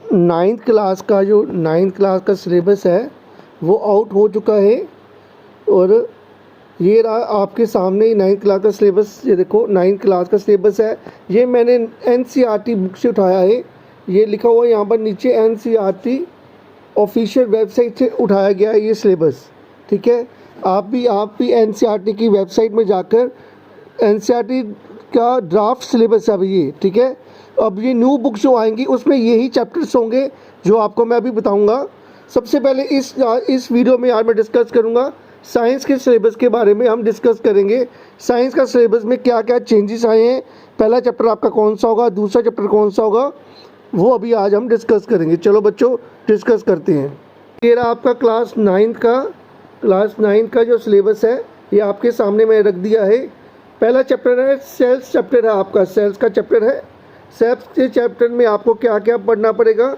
Ninth class का syllabus है वो आउट हो चुका है। और ये रहा आपके सामने नाइन्थ क्लास का सिलेबस। ये देखो नाइन्थ क्लास का सिलेबस है, ये मैंने एनसीईआरटी बुक से उठाया है। ये लिखा हुआ है यहाँ पर नीचे एनसीईआरटी ऑफिशियल वेबसाइट से उठाया गया है ये सिलेबस। ठीक है, आप भी एनसीईआरटी की वेबसाइट में जाकर एनसीईआरटी का ड्राफ्ट सिलेबस है अभी ये। ठीक है, अब ये न्यू बुक जो आएंगी उसमें यही चैप्टर्स होंगे जो आपको मैं अभी बताऊंगा। सबसे पहले इस वीडियो में यार मैं डिस्कस करूंगा साइंस के सिलेबस के बारे में। हम डिस्कस करेंगे साइंस का सिलेबस में क्या क्या चेंजेस आए हैं, पहला चैप्टर आपका कौन सा होगा, दूसरा चैप्टर कौन सा होगा, वो अभी आज हम डिस्कस करेंगे। चलो बच्चों डिस्कस करते हैं। ये रहा आपका क्लास नाइन्थ का जो सिलेबस है ये आपके सामने मैं रख दिया है। पहला चैप्टर है सेल्स चैप्टर है आपका, सेल्स का चैप्टर है। सेल्स के चैप्टर में आपको क्या क्या पढ़ना पड़ेगा,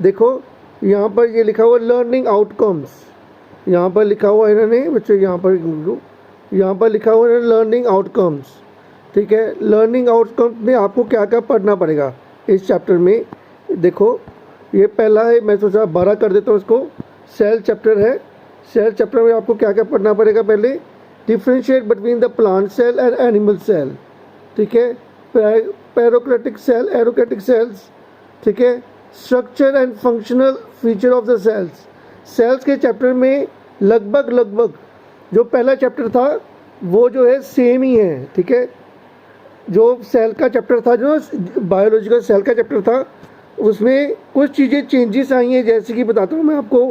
देखो यहाँ पर ये लिखा हुआ लर्निंग आउटकम्स, यहाँ पर लिखा हुआ है इन्होंने बच्चों, यहाँ पर लिखा हुआ है लर्निंग आउटकम्स। ठीक है, लर्निंग आउटकम्स में आपको क्या क्या पढ़ना पड़ेगा इस चैप्टर में। देखो ये पहला है, मैं सोचा 12 कर देता हूँ इसको। सेल चैप्टर है, सेल चैप्टर में आपको क्या क्या पढ़ना पड़ेगा। पहले differentiate between the plant cell and animal cell. ठीक है, पैरोक्रेटिक सेल, एरोक्रेटिक सेल्स। ठीक है, structure and functional feature of the cells. Cells के चैप्टर में लगभग जो पहला चैप्टर था वो जो है सेम ही है। ठीक है, जो सेल का चैप्टर था, जो बायोलॉजिकल सेल का चैप्टर था, उसमें कुछ चीज़ें चेंजेस आई हैं। जैसे कि बताता हूँ मैं आपको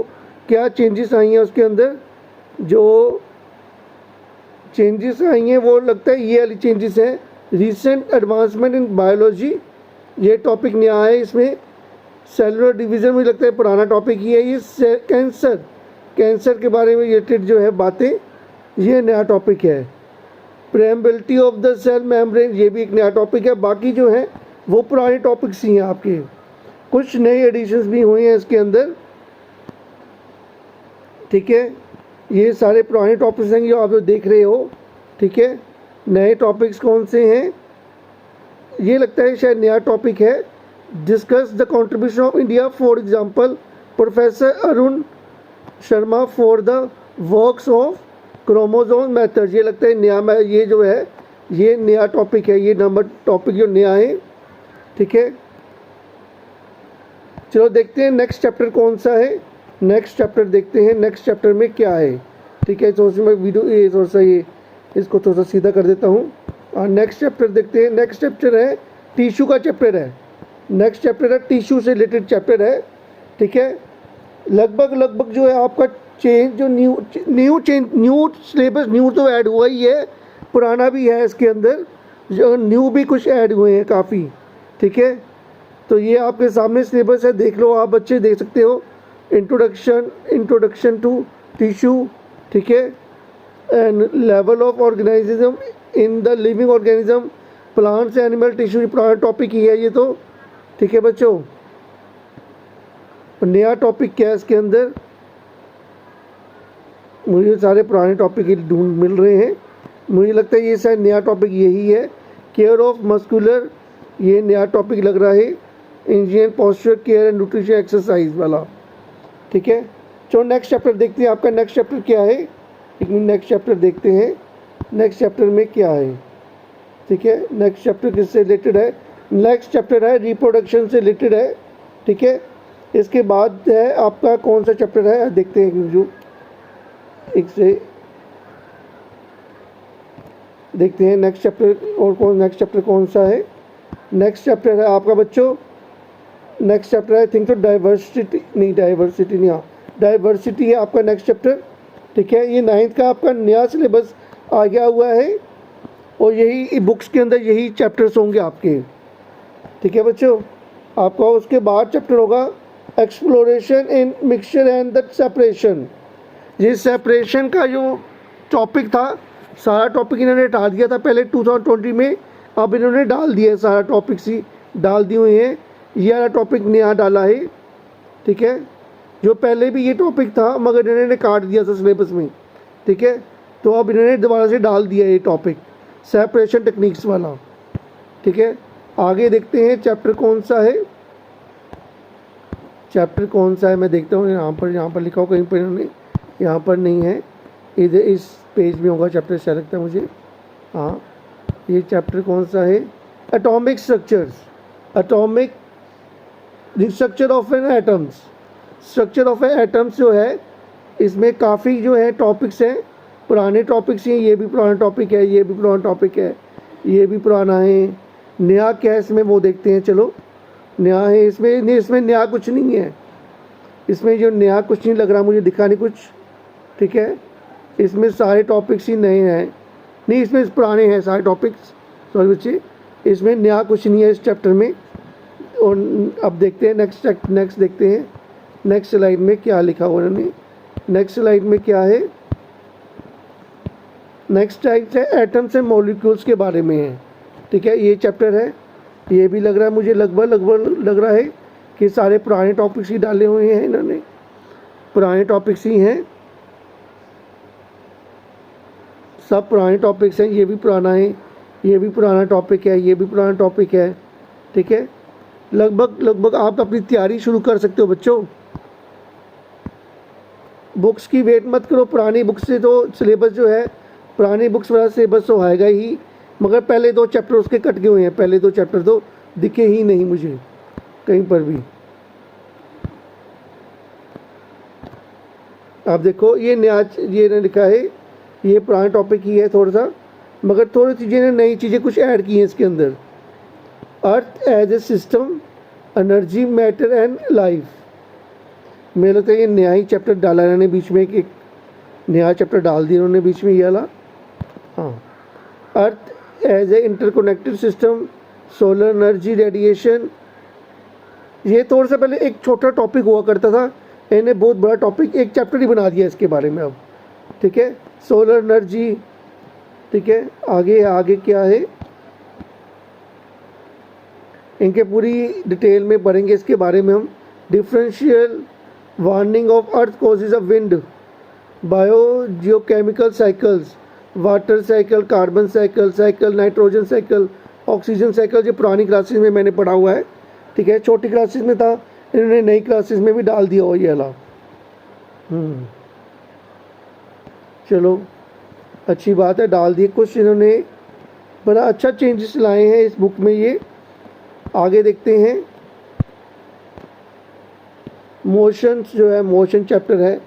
क्या चेंजेस आई हैं। उसके अंदर जो चेंजेस आई हैं वो लगता है ये वाली चेंजेस है, रिसेंट एडवांसमेंट इन बायोलॉजी, ये टॉपिक नया है इसमें। सेलुलर डिवीज़न मुझे लगता है पुराना टॉपिक ही है। ये कैंसर के बारे में रिलेटेड जो है बातें, ये नया टॉपिक है। प्रेम्बिलिटी ऑफ द सेल मेम्ब्रेन, ये भी एक नया टॉपिक है। बाकी जो है वो पुराने टॉपिक्स ही हैं आपके, कुछ नए एडिशंस भी हुए हैं इसके अंदर। ठीक है, ये सारे पुराने टॉपिक्स हैं जो आप जो देख रहे हो। ठीक है, नए टॉपिक्स कौन से हैं, ये लगता है शायद नया टॉपिक है। Discuss the contribution of India, for example professor Arun Sharma for the works of chromosome method, ये लगता है नया, ये जो है ये नया टॉपिक है, ये नंबर टॉपिक जो नया है। ठीक है, चलो देखते हैं नेक्स्ट चैप्टर कौन सा है। नेक्स्ट चैप्टर देखते हैं, नेक्स्ट चैप्टर में क्या है। ठीक है, तो मैं वीडियो ये थोड़ा सा ये इसको थोड़ा सा सीधा कर देता हूँ और नेक्स्ट चैप्टर देखते हैं। नेक्स्ट चैप्टर है टिश्यू का चैप्टर है। नेक्स्ट चैप्टर है टिश्यू से रिलेटेड चैप्टर है। ठीक है, लगभग जो है आपका चेंज जो न्यू सिलेबस न्यू तो ऐड हुआ ही है, पुराना भी है इसके अंदर, जो न्यू भी कुछ ऐड हुए हैं काफ़ी। ठीक है, तो ये आपके सामने सिलेबस है, देख लो आप बच्चे, देख सकते हो। Introduction to tissue. ठीक है, and level of organism in the living organism, plants animal tissue, पुराना टॉपिक ही है ये तो। ठीक है बच्चों, नया टॉपिक क्या है इसके अंदर, मुझे सारे पुराने टॉपिक ही ढूंढ मिल रहे हैं। मुझे लगता है ये शायद नया टॉपिक यही है। केयर ऑफ मस्कुलर, ये नया टॉपिक लग रहा है। Engineer posture care and nutrition exercise वाला। ठीक है, चलो नेक्स्ट चैप्टर देखते हैं, आपका नेक्स्ट चैप्टर क्या है। एक मिनट, नेक्स्ट चैप्टर देखते हैं, नेक्स्ट चैप्टर में क्या है। ठीक है, नेक्स्ट चैप्टर किससे रिलेटेड है, नेक्स्ट चैप्टर है रिप्रोडक्शन से रिलेटेड है। ठीक है, इसके बाद है आपका कौन सा चैप्टर है, देखते हैं जो एक से देखते हैं नेक्स्ट चैप्टर और नेक्स्ट चैप्टर कौन सा है। नेक्स्ट चैप्टर है आपका बच्चों, नेक्स्ट चैप्टर है आई थिंक तो डाइवर्सिटी है आपका नेक्स्ट चैप्टर। ठीक है, ये 9th का आपका नया सिलेबस आ गया हुआ है और यही बुक्स के अंदर यही चैप्टर्स होंगे आपके। ठीक है बच्चों, आपका उसके बाद चैप्टर होगा exploration in mixture and the separation. ये सेपरेशन का जो टॉपिक था, सारा टॉपिक इन्होंने डाल दिया था पहले 2020 में, अब इन्होंने डाल दिया है, सारा टॉपिक्स ही डाल दिए हुए हैं। ये वाला टॉपिक नया डाला है। ठीक है, जो पहले भी ये टॉपिक था मगर इन्होंने काट दिया था सिलेबस में। ठीक है, तो अब इन्होंने दोबारा से डाल दिया ये टॉपिक सेपरेशन टेक्निक्स वाला। ठीक है, आगे देखते हैं चैप्टर कौन सा है। चैप्टर कौन सा है मैं देखता हूँ, यहाँ पर लिखा हो कहीं पर इन्होंने, यहाँ पर नहीं है, इधर इस पेज में होगा चैप्टर शायद लगता है मुझे। हाँ, ये चैप्टर कौन सा है, atomic structures, atomic structure of an atoms, structure of an atoms जो है इसमें काफ़ी जो है टॉपिक्स हैं, पुराने टॉपिक्स हैं, ये भी पुराना टॉपिक है, ये भी पुराना टॉपिक है, ये भी पुराना है। नया क्या है इसमें वो देखते हैं, चलो नया है इसमें, नहीं इसमें नया कुछ नहीं है, इसमें जो नया कुछ नहीं लग रहा मुझे, दिखा नहीं कुछ, ठीक है। इसमें सारे टॉपिक्स ही नए हैं, नहीं इसमें पुराने हैं सारे टॉपिक्स, सॉरी बच्चे, इसमें नया कुछ नहीं है इस चैप्टर में। और अब देखते हैं नेक्स्ट देखते हैं, नेक्स्ट स्लाइड में क्या लिखा हुआ उन्होंने, नेक्स्ट स्लाइड में क्या है, नेक्स्ट टाइप है एटम्स एंड मॉलिक्यूल्स के बारे में है, ठीक है। ये चैप्टर है, ये भी लग रहा है मुझे लगभग लग रहा है कि सारे पुराने टॉपिक्स ही डाले हुए हैं इन्होंने, पुराने टॉपिक्स ही हैं, सब पुराने टॉपिक्स हैं, ये भी पुराना है, ये भी पुराना टॉपिक है, ये भी पुराना टॉपिक है, ठीक है। लगभग आप अपनी तैयारी शुरू कर सकते हो बच्चों। बुक्स की वेट मत करो, पुरानी बुक्स से तो सिलेबस जो है, पुरानी बुक्स वाला सिलेबस तो आएगा ही, मगर पहले 2 चैप्टर उसके कट गए हुए हैं, पहले 2 चैप्टर तो दिखे ही नहीं मुझे कहीं पर भी। आप देखो ये नया, ये ने लिखा है, ये पुराना टॉपिक ही है थोड़ा सा, मगर थोड़ी चीज़ें ने नई चीज़ें कुछ ऐड की हैं इसके अंदर। Earth as a system, energy, matter and life, मुझे लगता है ये नया ही चैप्टर डाला इन्होंने बीच में, एक नया चैप्टर डाल दिया उन्होंने बीच में ये वाला। हाँ, earth as a interconnected system, solar energy, radiation, ये थोड़ा सा पहले एक छोटा टॉपिक हुआ करता था, इन्हें बहुत बड़ा टॉपिक एक चैप्टर ही बना दिया इसके बारे में अब, ठीक है। सोलर एनर्जी, ठीक है। आगे क्या है, इनके पूरी डिटेल में पढ़ेंगे इसके बारे में हम। Differential warning of earth causes of wind, bio geochemical cycles, water cycle, carbon cycle, nitrogen cycle, oxygen cycle, जो पुरानी क्लासेस में मैंने पढ़ा हुआ है, ठीक है। छोटी क्लासेस में था, इन्होंने नई क्लासेस में भी डाल दिया हो ये वाला। चलो अच्छी बात है, डाल दिए कुछ इन्होंने, बड़ा अच्छा चेंजेस लाए हैं इस बुक में ये। आगे देखते हैं, मोशन जो है, मोशन चैप्टर है,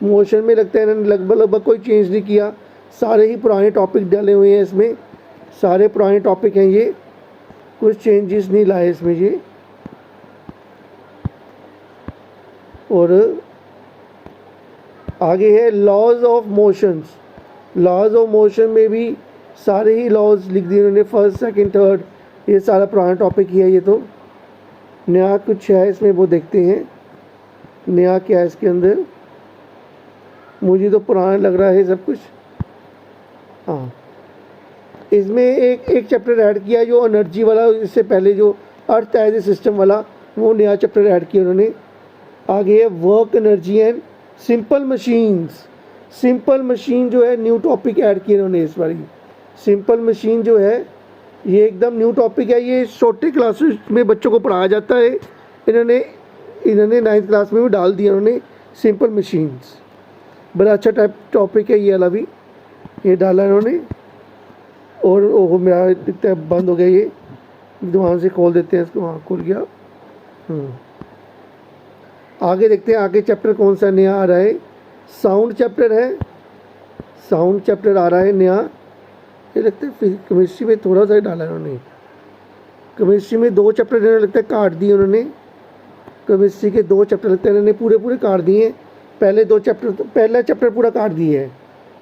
मोशन में लगता है इन्होंने लगभग कोई चेंज नहीं किया, सारे ही पुराने टॉपिक डाले हुए हैं इसमें, सारे पुराने टॉपिक हैं ये, कुछ चेंजेस नहीं लाए इसमें ये। और आगे है laws of motions, laws of motion में भी सारे ही लॉज लिख दिए उन्होंने, फर्स्ट सेकंड थर्ड, ये सारा पुराना टॉपिक ही है ये तो। नया कुछ है इसमें वो देखते हैं, नया क्या है इसके अंदर, मुझे तो पुराना लग रहा है सब कुछ। हाँ, इसमें एक चैप्टर ऐड किया जो एनर्जी वाला, इससे पहले जो अर्थ एज ए सिस्टम वाला, वो नया चैप्टर ऐड किया उन्होंने। आगे है work energy and simple machines, simple machine जो है न्यू टॉपिक ऐड किया इन्होंने इस बार। सिंपल मशीन जो है ये एकदम न्यू टॉपिक है, ये छोटे क्लासेस में बच्चों को पढ़ाया जाता है, इन्होंने 9th क्लास में भी डाल दिया उन्होंने सिंपल मशीन्स, बड़ा अच्छा टाइप टॉपिक है ये वाला भी, ये डाला इन्होंने। और ओह मेरा दिखता है बंद हो गया ये, वहाँ से खोल देते हैं इसको, वहाँ खुल गया। आगे देखते हैं आगे चैप्टर कौन सा नया आ रहा है, साउंड चैप्टर है, साउंड चैप्टर आ रहा है नया, ये लगता है केमिस्ट्री में थोड़ा सा ही डाला है उन्होंने, केमिस्ट्री में 2 चैप्टर इन्होंने लगता है काट दिए उन्होंने, केमिस्ट्री के 2 चैप्टर लगता है इन्होंने पूरे काट दिए, पहले 2 चैप्टर, पहला चैप्टर पूरा काट दिया है,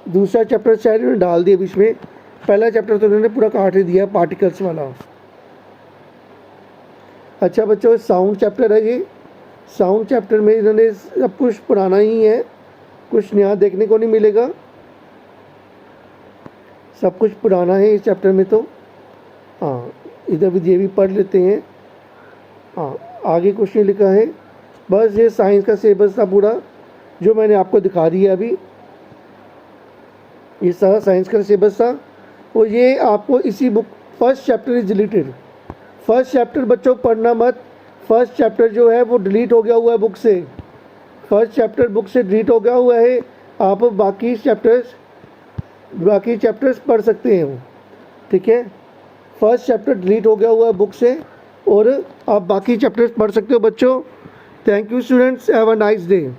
दूसरा चैप्टर शायद इन्होंने डाल दिया बीच में, पहला चैप्टर तो इन्होंने पूरा काट ही दिया पार्टिकल्स वाला। अच्छा बच्चों, साउंड चैप्टर है ये, साउंड चैप्टर में इन्होंने सब कुछ पुराना ही है, कुछ नया देखने को नहीं मिलेगा, सब कुछ पुराना है इस चैप्टर में तो। हाँ, इधर भी ये भी पढ़ लेते हैं। हाँ, आगे कुछ नहीं लिखा है, बस ये साइंस का सिलेबस था पूरा जो मैंने आपको दिखा दिया अभी, ये सारा साइंस का सिलेबस था। और ये आपको इसी book first chapter is deleted, first chapter बच्चों पढ़ना मत, फर्स्ट चैप्टर जो है वो डिलीट हो गया हुआ है बुक से, फर्स्ट चैप्टर बुक से डिलीट हो गया हुआ है। आप बाकी चैप्टर्स पढ़ सकते हैं, ठीक है। फर्स्ट चैप्टर डिलीट हो गया हुआ है बुक से और आप बाकी चैप्टर्स पढ़ सकते हो बच्चों। Thank you students, have a nice day.